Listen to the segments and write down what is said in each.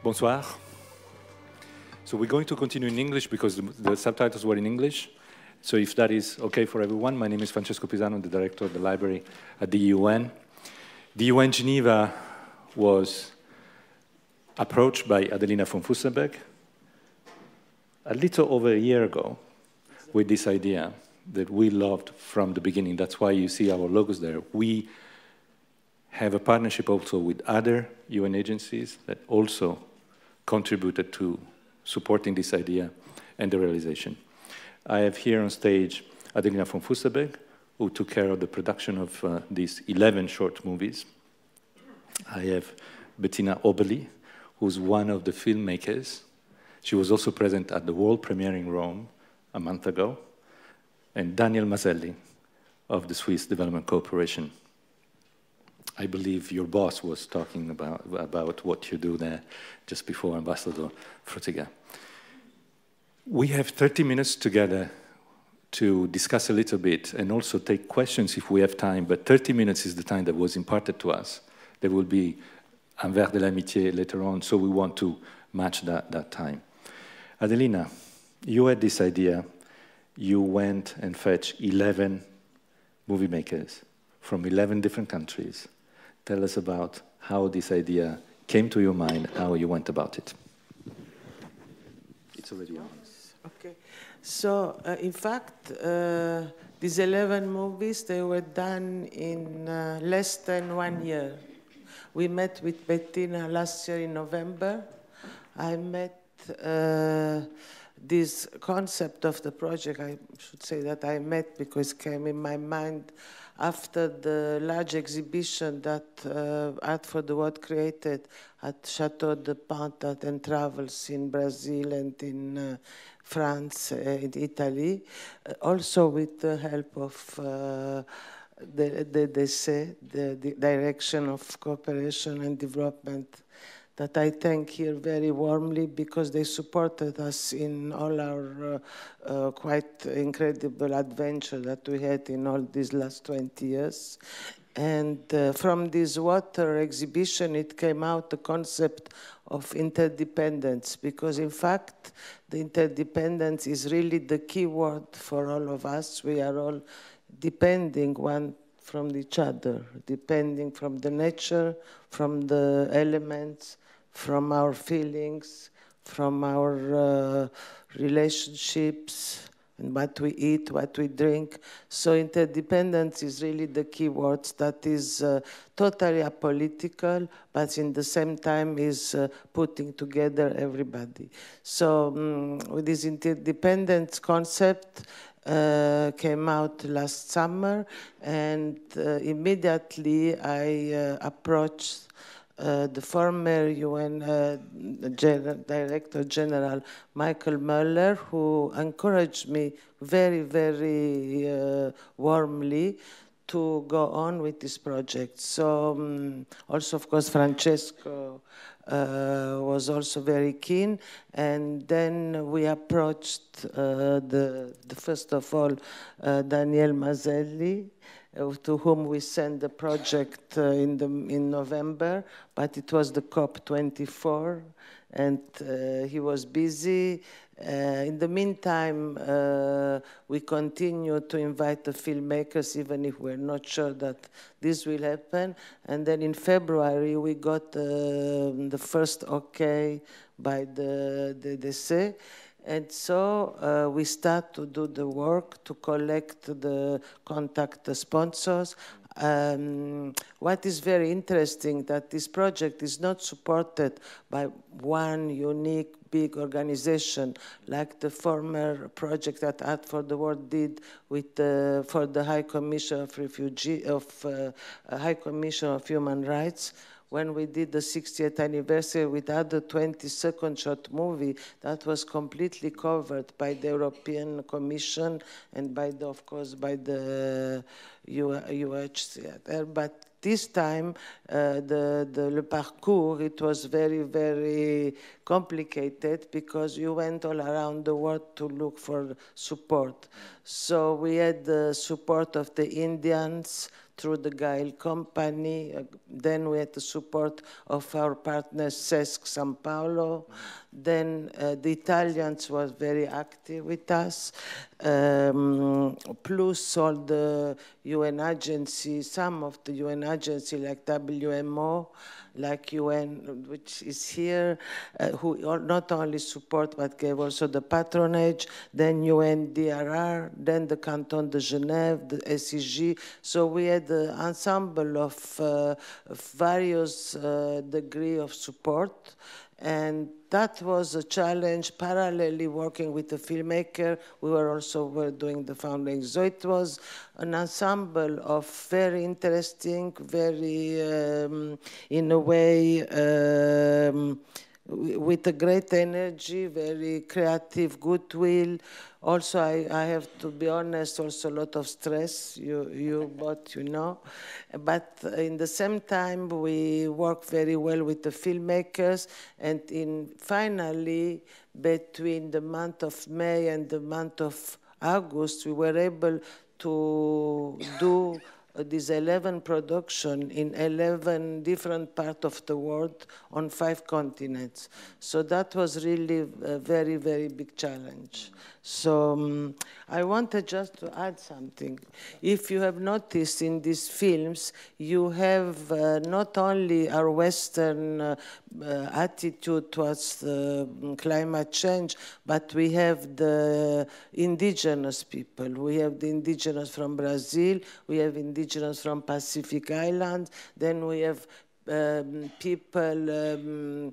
Bonsoir. So we're going to continue in English because the subtitles were in English. So if that is okay for everyone, my name is Francesco Pisano, I'm the director of the library at the UN. The UN Geneva was approached by Adelina von Fussenberg a little over a year ago with this idea that we loved from the beginning. That's why you see our logos there. We have a partnership also with other UN agencies that also contributed to supporting this idea and the realization. I have here on stage Adelina von Fussenberg, who took care of the production of these 11 short movies. I have Bettina Oberli, who's one of the filmmakers. She was also present at the world premiere in Rome a month ago. And Daniel Maselli of the Swiss Development Corporation. I believe your boss was talking about what you do there just before Ambassador Frutiga. We have 30 minutes together to discuss a little bit and also take questions if we have time, but 30 minutes is the time that was imparted to us. There will be un verre de l'amitié later on, so we want to match that time. Adelina, you had this idea. You went and fetched 11 movie makers from 11 different countries. Tell us about how this idea came to your mind, how you went about it. It's already on. Okay. So, in fact, these 11 movies, they were done in less than 1 year. We met with Bettina last year in November. I met this concept of the project, I should say that I met because it came in my mind after the large exhibition that Art for the World created at Chateau de Pantat and Travels in Brazil and in France and Italy, also with the help of the DDC, the Direction of Cooperation and Development, that I thank here very warmly because they supported us in all our quite incredible adventure that we had in all these last 20 years. And from this water exhibition, it came out the concept of interdependence, because in fact, the interdependence is really the key word for all of us. We are all depending one from each other, depending from the nature, from the elements, from our feelings, from our relationships, and what we eat, what we drink. So interdependence is really the key word that is totally apolitical, but in the same time is putting together everybody. So with this interdependence concept, came out last summer, and immediately I approached the former UN Director General Michael Muller, who encouraged me very, very warmly to go on with this project. So also, of course, Francesco was also very keen, and then we approached first of all Daniel Maselli, to whom we sent the project in November, but it was the COP24, and he was busy. In the meantime, we continue to invite the filmmakers, even if we're not sure that this will happen. And then in February, we got the first okay by the DDC. And so we start to do the work to collect the contact sponsors. What is very interesting that this project is not supported by one unique big organization like the former project that Art for the World did with for the High Commission of High Commission of Human Rights. When we did the 60th anniversary with other 20-second short movie, that was completely covered by the European Commission and by the, of course, by the UHCR. But this time, le parcours, it was very, very complicated because you went all around the world to look for support. So we had the support of the Indians through the Gail Company. Then we had the support of our partner CESC São Paulo. Then the Italians were very active with us, plus all the UN agencies, some of the UN agencies like WMO, like UN, which is here, who not only support but gave also the patronage, then UNDRR, then the Canton de Genève, the SEG. So we had an ensemble of various degree of support. And that was a challenge, parallelly working with the filmmaker. We were also doing the founding. So it was an ensemble of very interesting, very, in a way, with a great energy, very creative, goodwill. Also, I have to be honest, also a lot of stress, you both, you know. But in the same time, we work very well with the filmmakers. And finally, between the month of May and the month of August, we were able to do this 11 production in 11 different parts of the world on 5 continents. So that was really a very, very big challenge. So I wanted just to add something. If you have noticed in these films, you have not only our Western attitude towards climate change, but we have the indigenous people. We have the indigenous from Brazil, we have indigenous from Pacific Islands, then we have people,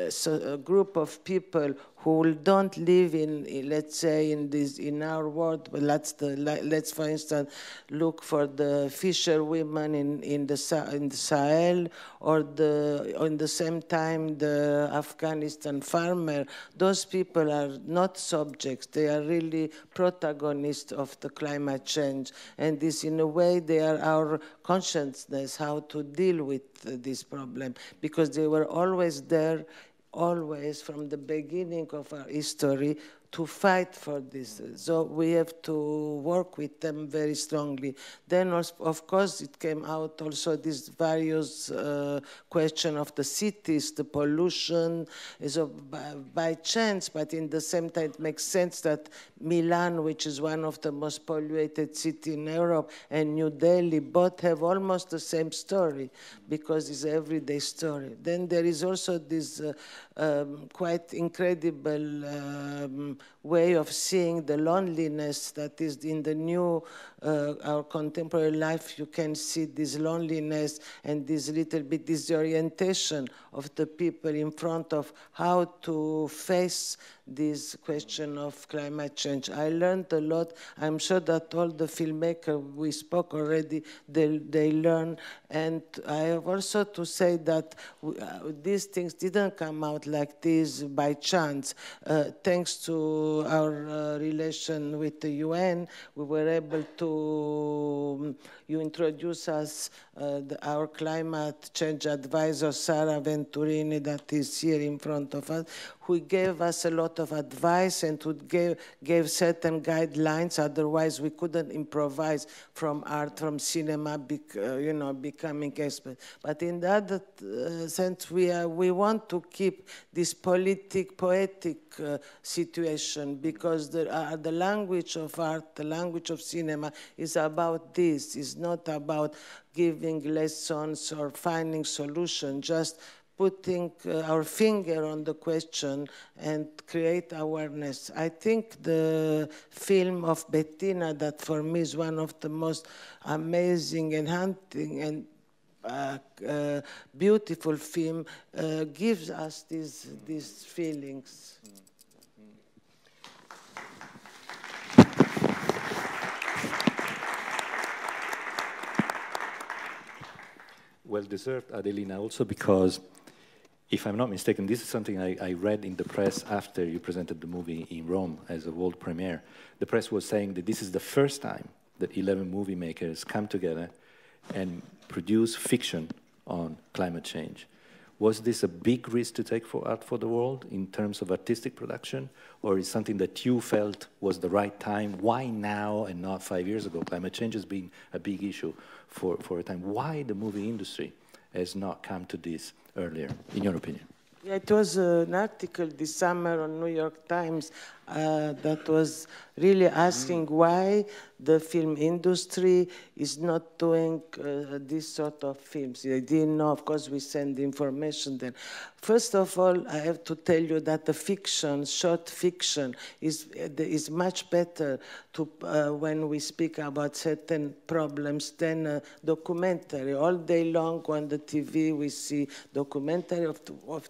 so a group of people who don't live in let's say, in our world, but let's for instance look for the fisherwomen in the Sahel, or in the same time the Afghanistan farmer. Those people are not subjects; they are really protagonists of the climate change, and this, in a way, they are our consciousness how to deal with this problem, because they were always there, always from the beginning of our history, to fight for this. So we have to work with them very strongly. Then, of course, it came out also these various question of the cities, the pollution. So by chance, but in the same time, it makes sense that Milan, which is one of the most polluted cities in Europe, and New Delhi both have almost the same story, because it's an everyday story. Then there is also this quite incredible way of seeing the loneliness that is in the new, our contemporary life. You can see this loneliness and this little bit disorientation of the people in front of how to face this question of climate change. I learned a lot. I'm sure that all the filmmakers we spoke already, they learn. And I have also to say that these things didn't come out like this by chance. Thanks to our relation with the UN, we were able to, you introduce us, our climate change advisor, Sara Venturini, that is here in front of us, who gave us a lot of advice and who gave certain guidelines. Otherwise, we couldn't improvise from art, from cinema, becoming experts. But in the other sense, we want to keep this poetic situation, because the language of art, the language of cinema is about this. It's not about giving lessons or finding solutions, just putting our finger on the question and create awareness. I think the film of Bettina, that for me is one of the most amazing and haunting and beautiful film, gives us these feelings. Well deserved, Adelina, also because, if I'm not mistaken, this is something I read in the press after you presented the movie in Rome as a world premiere. The press was saying that this is the first time that 11 movie makers come together and produce fiction on climate change, Was this a big risk to take for Art for the World in terms of artistic production, or is something that you felt was the right time? Why now and not 5 years ago? Climate change has been a big issue for a time. Why the movie industry has not come to this earlier, in your opinion? Yeah, it was an article this summer on New York Times that was really asking why the film industry is not doing this sort of films. They didn't know, of course, we send the information then. First of all, I have to tell you that the fiction, short fiction, is much better to, when we speak about certain problems than a documentary. All day long on the TV we see documentary of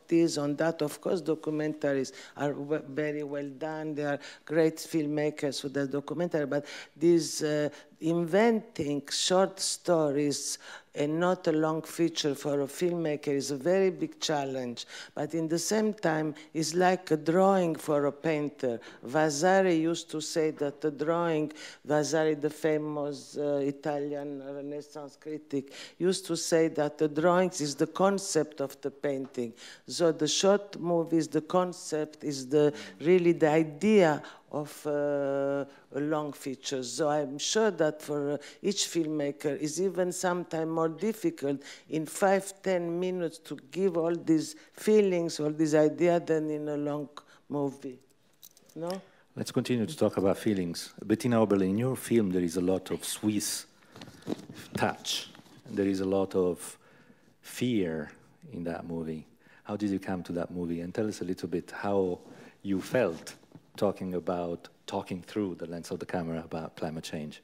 this, on that. Of course, documentaries are very well done. They are great filmmakers with the documentary, but these inventing short stories and not a long feature for a filmmaker is a very big challenge. But in the same time, it's like a drawing for a painter. Vasari used to say that the drawing, Vasari, the famous Italian Renaissance critic, used to say that the drawings is the concept of the painting. So the short movies, the concept is really the idea of a long feature. So I'm sure that for each filmmaker is even sometimes more difficult in 5-10 minutes to give all these feelings, all these ideas than in a long movie. No? Let's continue to talk about feelings. Bettina Oberle, in your film there is a lot of Swiss touch. There is a lot of fear in that movie. How did you come to that movie? And tell us a little bit how you felt talking through the lens of the camera about climate change.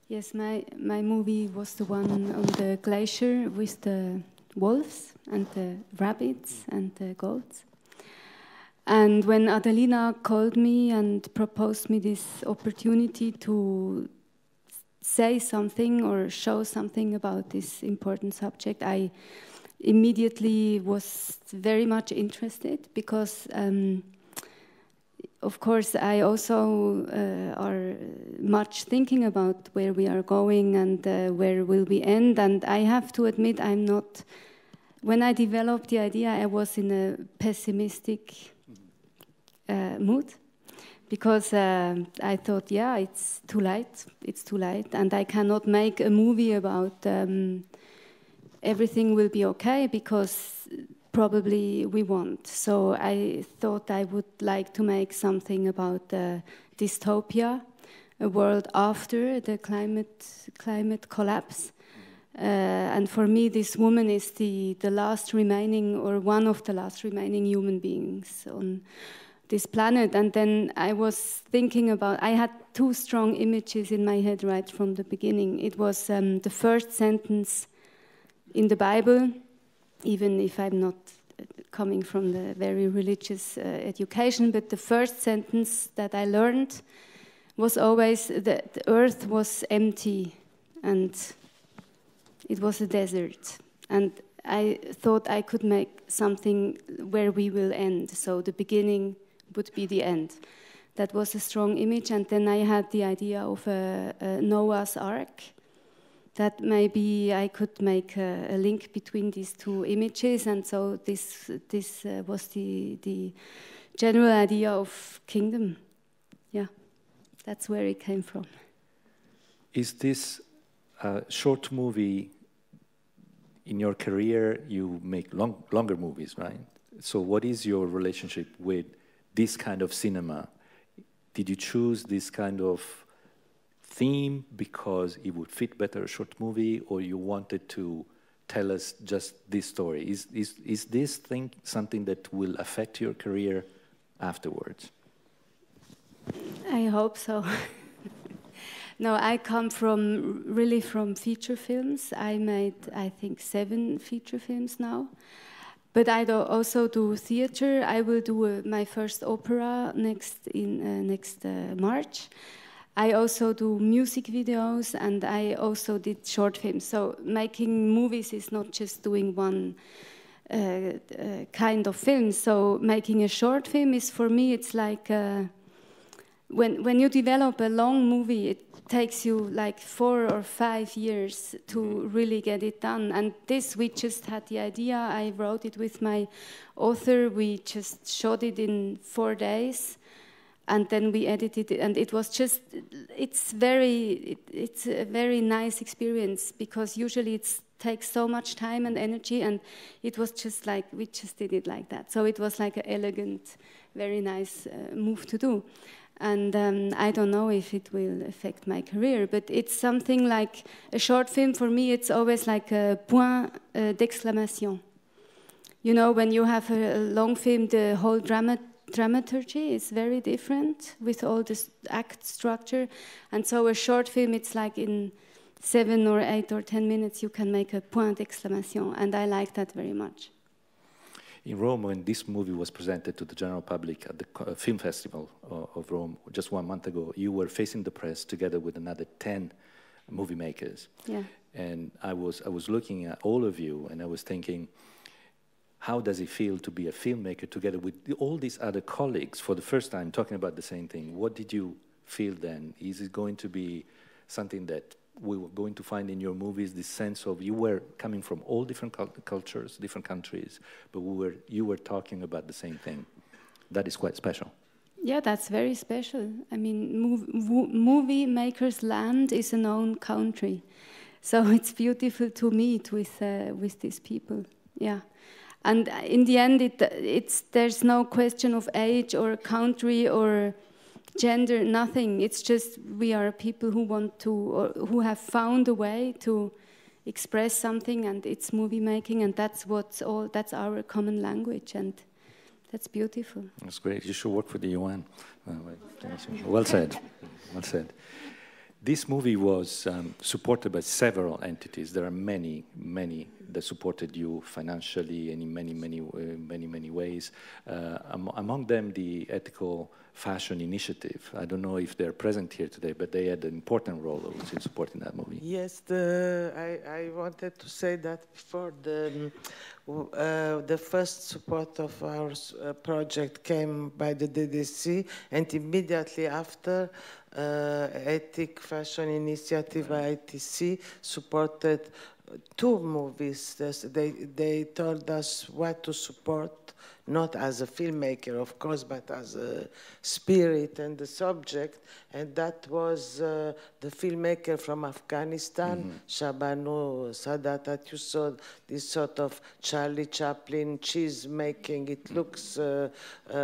Yes, my movie was the one on the glacier with the wolves and the rabbits and the goats. And when Adelina called me and proposed me this opportunity to say something or show something about this important subject, I immediately was very much interested because of course, I also are much thinking about where we are going and where will we end. And I have to admit, I'm not. When I developed the idea, I was in a pessimistic mood because I thought, yeah, it's too late. It's too late, and I cannot make a movie about everything will be okay because probably we won't. So I thought I would like to make something about dystopia, a world after the climate collapse. And for me, this woman is the last remaining, or one of the last remaining human beings on this planet. And then I was thinking about, I had two strong images in my head right from the beginning. It was the first sentence in the Bible, even if I'm not coming from the very religious education, but the first sentence that I learned was always that the earth was empty and it was a desert. And I thought I could make something where we will end, so the beginning would be the end. That was a strong image, and then I had the idea of a Noah's Ark, that maybe I could make a link between these two images, and so this was the general idea of kingdom. Yeah, that's where it came from. Is this a short movie? In your career, you make longer movies, right? So what is your relationship with this kind of cinema? Did you choose this kind of theme because it would fit better a short movie, or you wanted to tell us just this story? Is this thing something that will affect your career afterwards? I hope so. No, I come really from feature films. I made, I think, 7 feature films now. But I also do theater. I will do my first opera next March. I also do music videos, and I also did short films. So making movies is not just doing one kind of film. So making a short film is, for me, it's like when you develop a long movie, takes you like 4 or 5 years to really get it done. And this, we just had the idea. I wrote it with my author. We just shot it in 4 days, and then we edited it. And it was just, it's a very nice experience, because usually it takes so much time and energy, and it was just like, we just did it like that. So it was like an elegant, very nice move to do. And I don't know if it will affect my career, but it's something like a short film. For me, it's always like a point d'exclamation. You know, when you have a long film, the whole dramaturgy is very different with all this act structure. And so a short film, it's like in 7 or 8 or 10 minutes, you can make a point d'exclamation. And I like that very much. In Rome, when this movie was presented to the general public at the Film Festival of Rome just 1 month ago, you were facing the press together with another 10 movie makers. Yeah. And I was looking at all of you, and I was thinking, how does it feel to be a filmmaker together with all these other colleagues for the first time talking about the same thing? What did you feel then? Is it going to be something that we were going to find in your movies, this sense of you were coming from all different cultures, different countries, but you were talking about the same thing? That is quite special. Yeah, that's very special. I mean, movie makers' land is a known country, so it's beautiful to meet with these people. Yeah, and in the end, there's no question of age or country or gender, nothing. It's just we are people who want to, or who have found a way to express something, and it's movie making, and that's our common language, and that's beautiful. That's great. You should work for the UN. Well said. Well said. This movie was supported by several entities. There are many that supported you financially and in many ways. Among them, the Ethical Fashion Initiative. I don't know if they're present here today, but they had an important role in supporting that movie. Yes, I wanted to say that before the first support of our project came by the DDC, and immediately after, Ethic Fashion Initiative by ITC supported 2 movies. They told us what to support, not as a filmmaker, of course, but as a spirit and the subject. And that was the filmmaker from Afghanistan, Shabanu Sadat, that you saw this sort of Charlie Chaplin cheese making. It looks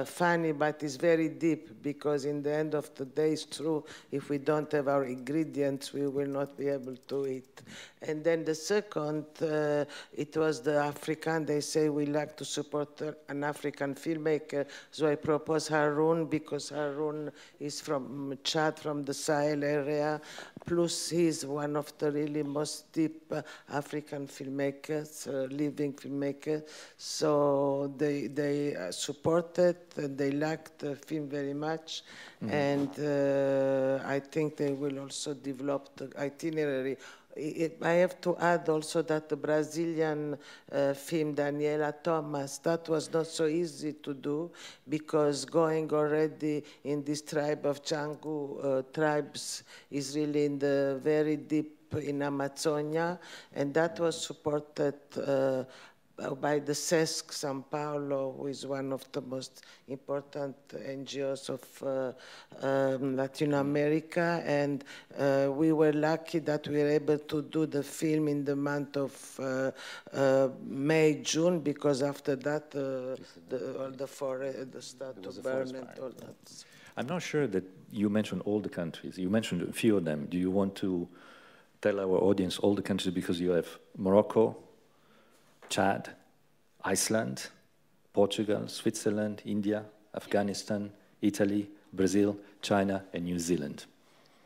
funny, but it's very deep, because in the end of the day, it's true, if we don't have our ingredients, we will not be able to eat. And then the second, it was the African. They say we like to support an African filmmaker, so I propose Haroun, because Haroun is from Chad, from the Sahel area, plus he's one of the really most deep African filmmakers, living filmmakers. So they supported, and they liked the film very much, and I think they will also develop the itinerary. I have to add also that the Brazilian film, Daniela Thomas, that was not so easy to do, because going already in this tribe of Changu tribes is really in the very deep in Amazonia, and that was supported by the SESC São Paulo, who is one of the most important NGOs of Latin America, and we were lucky that we were able to do the film in the month of May, June, because after that all the forest started to burn and all that. I'm not sure that you mentioned all the countries. You mentioned a few of them. Do you want to tell our audience all the countries, because you have Morocco, Chad, Iceland, Portugal, Switzerland, India, Afghanistan, Italy, Brazil, China, and New Zealand?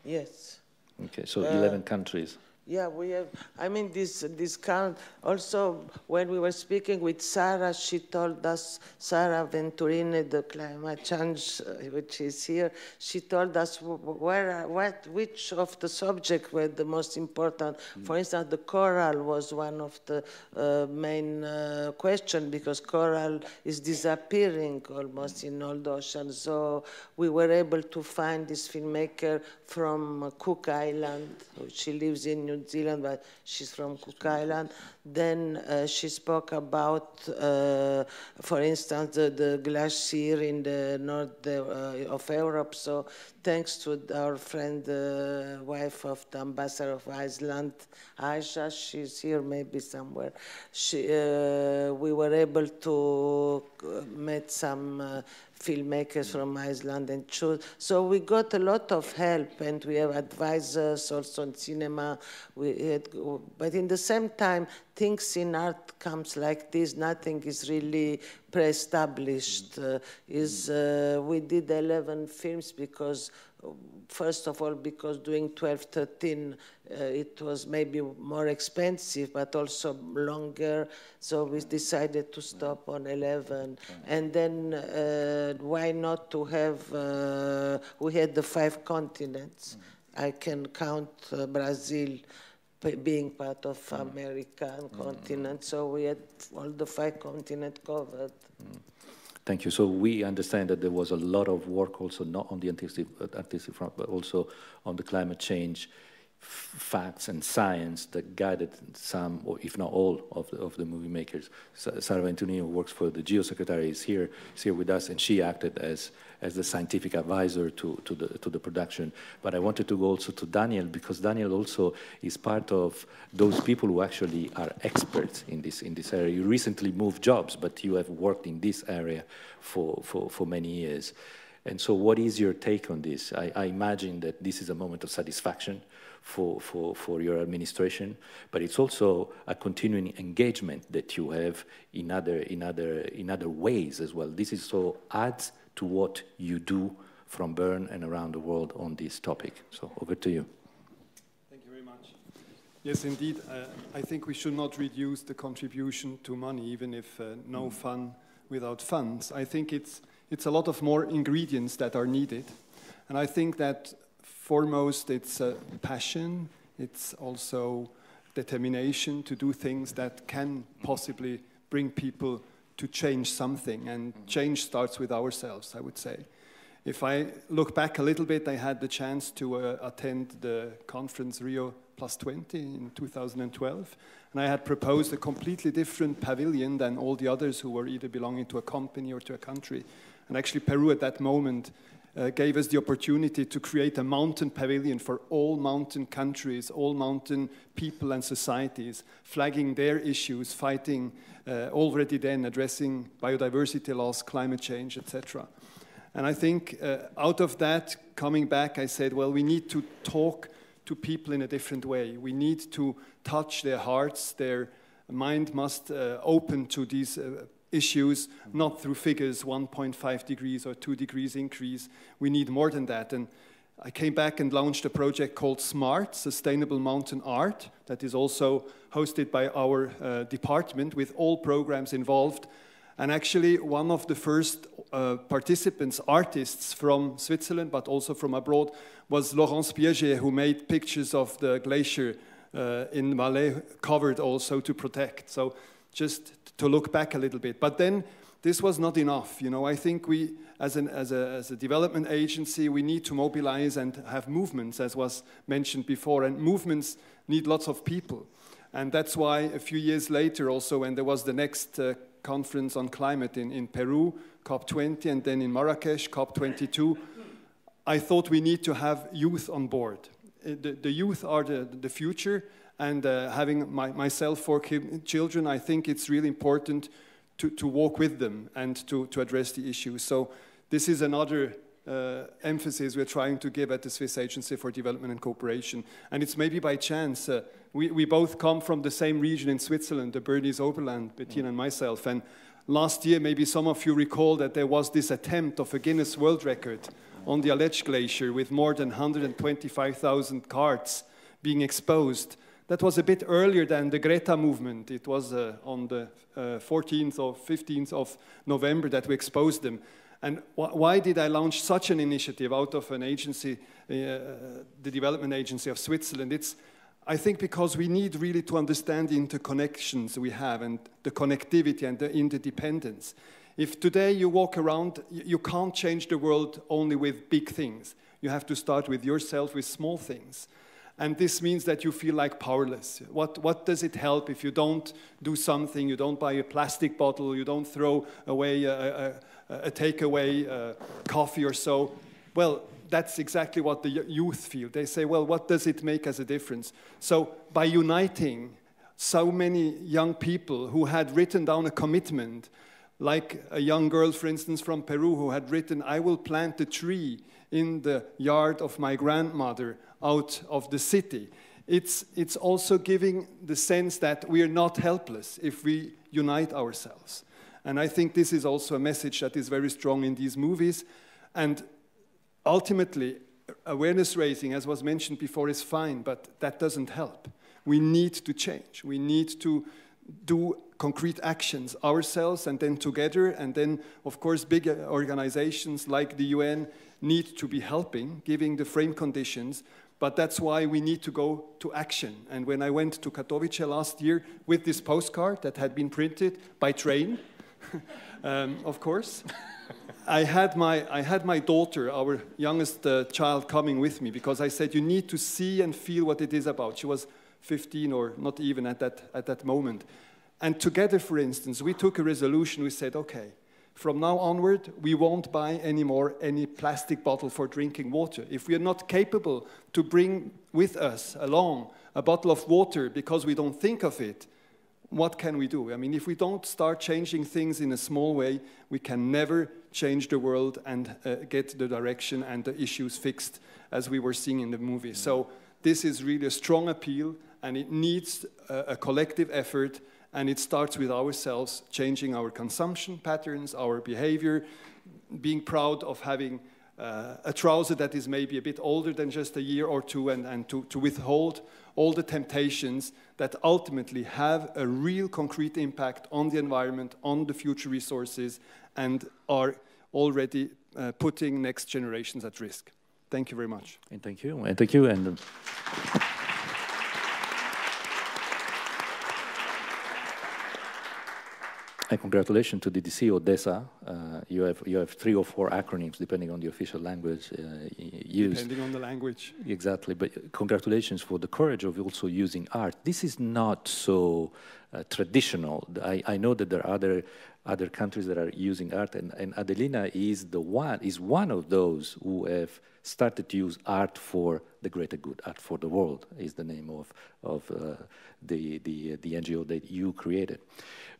Yes. Okay, so 11 countries. Yeah, we have, I mean, this count, also when we were speaking with Sarah, she told us, Sarah Venturini, the climate change, which is here, she told us which of the subjects were the most important. For instance, the coral was one of the main questions, because coral is disappearing almost in all the oceans. So we were able to find this filmmaker from Cook Island. She lives in New Zealand, but she's from Cook Island. Then she spoke about, for instance, the glacier in the north of Europe. So thanks to our friend, wife of the ambassador of Iceland, Aisha, she's here maybe somewhere. We were able to meet some filmmakers from Iceland and choose. So we got a lot of help, and we have advisors also in cinema. But in the same time, things in art comes like this. Nothing is really pre-established. We did 11 films because, first of all, because doing 12, 13, it was maybe more expensive, but also longer. So we decided to stop on 11. And then why not to have, we had the 5 continents. I can count Brazil being part of American continent. So we had all the 5 continents covered. Thank you. So we understand that there was a lot of work also not on the artistic front, but also on the climate change facts and science that guided some, or if not all, of the movie makers. Sarah Venturini, who works for the Geosecretary, is here with us, and she acted as the scientific advisor to the production. But I wanted to go also to Daniel, because Daniel also is part of those people who actually are experts in this area. You recently moved jobs, but you have worked in this area for many years. And so what is your take on this? I imagine that this is a moment of satisfaction for your administration, but it's also a continuing engagement that you have in other ways as well. This is so adds to what you do from Bern and around the world on this topic. So over to you. Thank you very much. Yes, indeed. I think we should not reduce the contribution to money, even if no fun without funds. I think it's a lot of more ingredients that are needed, and I think that foremost, it's passion. It's also determination to do things that can possibly bring people to change something. And change starts with ourselves, I would say. If I look back a little bit, I had the chance to attend the conference Rio +20 in 2012. And I had proposed a completely different pavilion than all the others who were either belonging to a company or to a country. And actually, Peru at that moment gave us the opportunity to create a mountain pavilion for all mountain countries, all mountain people and societies, flagging their issues, fighting already then, addressing biodiversity loss, climate change, etc. And I think out of that, coming back, I said, well, we need to talk to people in a different way. We need to touch their hearts. Their mind must open to these issues, not through figures, 1.5 degrees or 2 degrees increase. We need more than that. And I came back and launched a project called SMART, Sustainable Mountain Art, that is also hosted by our department with all programs involved. And actually, one of the first participants, artists from Switzerland, but also from abroad, was Laurence Piaget, who made pictures of the glacier in Valais, covered also to protect. So just to look back a little bit. But then this was not enough. You know, I think we, as a development agency, we need to mobilize and have movements, as was mentioned before. And movements need lots of people. And that's why a few years later also, when there was the next conference on climate in Peru, COP20, and then in Marrakesh, COP22, I thought we need to have youth on board. The youth are the future, and having myself 4 children, I think it's really important to walk with them and to address the issues. So this is another emphasis we're trying to give at the Swiss Agency for Development and Cooperation. And it's maybe by chance, we both come from the same region in Switzerland, the Bernese Oberland, Bettina and myself. And last year, maybe some of you recall that there was this attempt of a Guinness World Record on the Aletsch Glacier with more than 125,000 carts being exposed. That was a bit earlier than the Greta movement. It was on the 14th or 15th of November that we exposed them. And why did I launch such an initiative out of an agency, the development agency of Switzerland? It's, I think, because we need really to understand the interconnections we have and the connectivity and the interdependence. If today you walk around, you can't change the world only with big things. You have to start with yourself, with small things. And this means that you feel like powerless. What does it help if you don't do something, you don't buy a plastic bottle, you don't throw away a takeaway coffee or so? Well, that's exactly what the youth feel. They say, well, what does it make as a difference? So by uniting so many young people who had written down a commitment, like a young girl, for instance, from Peru who had written, I will plant a tree in the yard of my grandmother out of the city. It's also giving the sense that we are not helpless if we unite ourselves. And I think this is also a message that is very strong in these movies. And ultimately, awareness raising, as was mentioned before, is fine, but that doesn't help. We need to change. We need to do concrete actions ourselves and then together. And then, of course, big organizations like the UN need to be helping, giving the frame conditions. But that's why we need to go to action. And when I went to Katowice last year with this postcard that had been printed by train, of course, I had my daughter, our youngest child, coming with me because I said, you need to see and feel what it is about. She was 15 or not even at that moment. And together, for instance, we took a resolution. We said, okay, from now onward, we won't buy anymore any plastic bottle for drinking water. If we are not capable to bring with us along a bottle of water because we don't think of it, what can we do? I mean, if we don't start changing things in a small way, we can never change the world and get the direction and the issues fixed as we were seeing in the movie. So this is really a strong appeal, and it needs a collective effort. And it starts with ourselves, changing our consumption patterns, our behavior, being proud of having a trouser that is maybe a bit older than just a year or two, and to withhold all the temptations that ultimately have a real concrete impact on the environment, on the future resources, and are already putting next generations at risk. Thank you very much. And thank you. And thank you. And and congratulations to the DDC Odessa. You have 3 or 4 acronyms depending on the official language used. Depending on the language. Exactly, but congratulations for the courage of also using art. This is not so traditional. I know that there are other countries that are using art, and Adelina is one of those who have started to use art for the greater good. Art for the World is the name of the NGO that you created.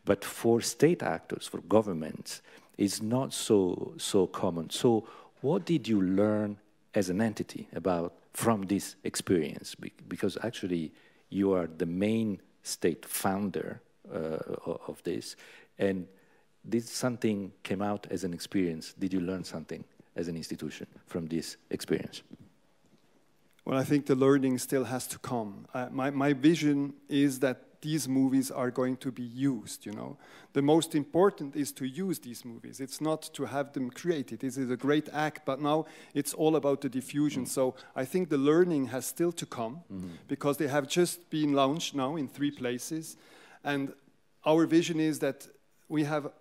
But for state actors, for governments, it's not so common. So what did you learn as an entity from this experience? Because actually you are the main state founder of this, and this something came out as an experience. Did you learn something as an institution from this experience? Well, I think the learning still has to come. My vision is that these movies are going to be used, you know. The most important is to use these movies. It's not to have them created. This is a great act, but now it's all about the diffusion. So I think the learning has still to come, because they have just been launched now in 3 places. And our vision is that we have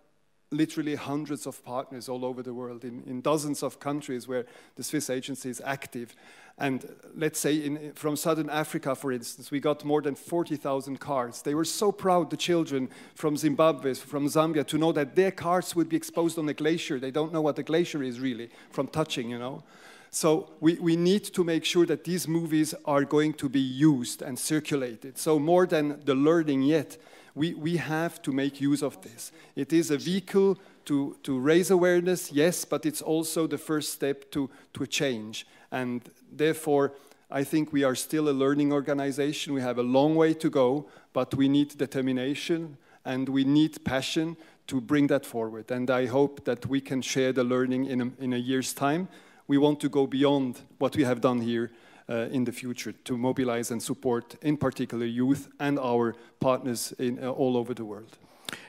literally hundreds of partners all over the world, in dozens of countries where the Swiss agency is active. And let's say from Southern Africa, for instance, we got more than 40,000 cards. They were so proud, the children from Zimbabwe, from Zambia, to know that their cards would be exposed on a glacier. They don't know what a glacier is really, from touching, you know. So we need to make sure that these movies are going to be used and circulated. So more than the learning yet, we have to make use of this. It is a vehicle to raise awareness, yes, but it's also the first step to a change. And therefore, I think we are still a learning organization. We have a long way to go, but we need determination and we need passion to bring that forward. And I hope that we can share the learning in a year's time. We want to go beyond what we have done here in the future to mobilize and support, in particular, youth and our partners all over the world.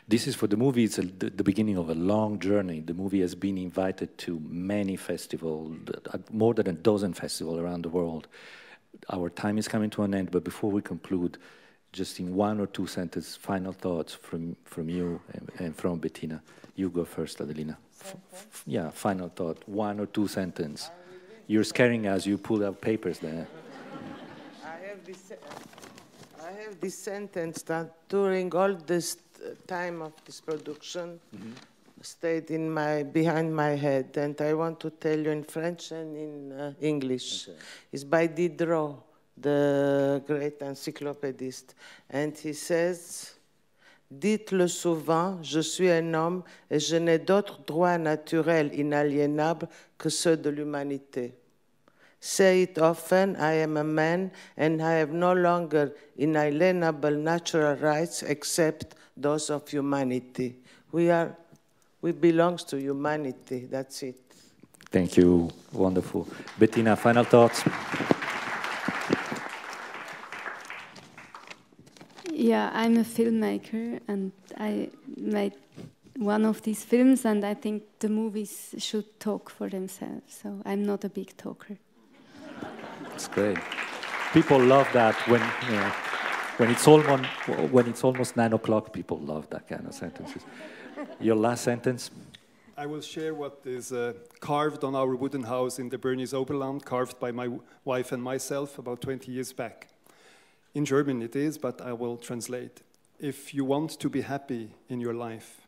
This is for the movie, it's the beginning of a long journey. The movie has been invited to many festivals, more than a dozen festivals around the world. Our time is coming to an end, but before we conclude, just in 1 or 2 sentences, final thoughts from you and from Bettina. You go first, Adelina. Yeah, final thought, 1 or 2 sentences. You're scaring us, you pulled out papers there. I have this sentence that during all this time of this production stayed behind my head, and I want to tell you in French and in English. Okay. It's by Diderot, the great encyclopédiste, and he says, dites-le souvent, je suis un homme et je n'ai d'autres droits naturels inaliénables que ceux de l'humanité. Say it often, I am a man and I have no longer inalienable natural rights except those of humanity. We belong to humanity, that's it. Thank you, wonderful. Bettina, final thoughts? Yeah, I'm a filmmaker and I made one of these films and I think the movies should talk for themselves, so I'm not a big talker. That's great. People love that when it's almost 9 o'clock. People love that kind of sentences. Your last sentence. I will share what is carved on our wooden house in the Bernese Oberland, carved by my wife and myself about 20 years back. In German it is, but I will translate. If you want to be happy in your life,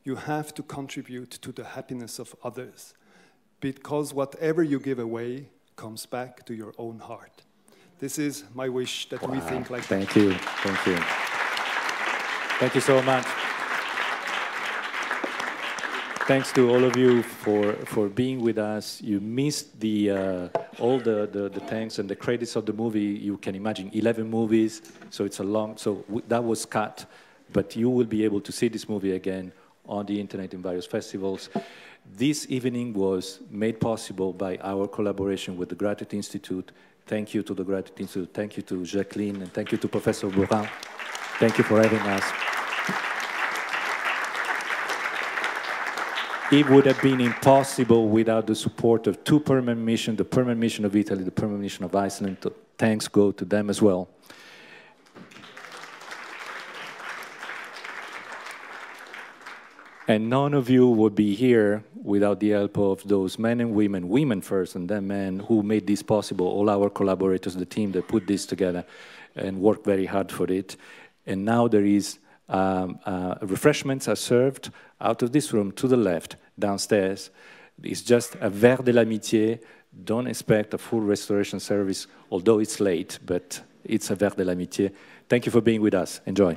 you have to contribute to the happiness of others, because whatever you give away comes back to your own heart. This is my wish, that we think like that. Thank you, thank you. Thank you so much. Thanks to all of you for being with us. You missed all the thanks and the credits of the movie. You can imagine 11 movies, so it's a long, that was cut, but you will be able to see this movie again on the internet in various festivals. This evening was made possible by our collaboration with the Graduate Institute. Thank you to the Graduate Institute, thank you to Jacqueline, and thank you to Professor Bourrin. Thank you for having us. It would have been impossible without the support of 2 permanent missions, the permanent mission of Italy, the permanent mission of Iceland. Thanks go to them as well. And none of you would be here without the help of those men and women first, and then men who made this possible, all our collaborators, the team that put this together and worked very hard for it. And now there is, refreshments are served out of this room to the left, downstairs. It's just a verre de l'amitié. Don't expect a full restoration service, although it's late, but it's a verre de l'amitié. Thank you for being with us. Enjoy.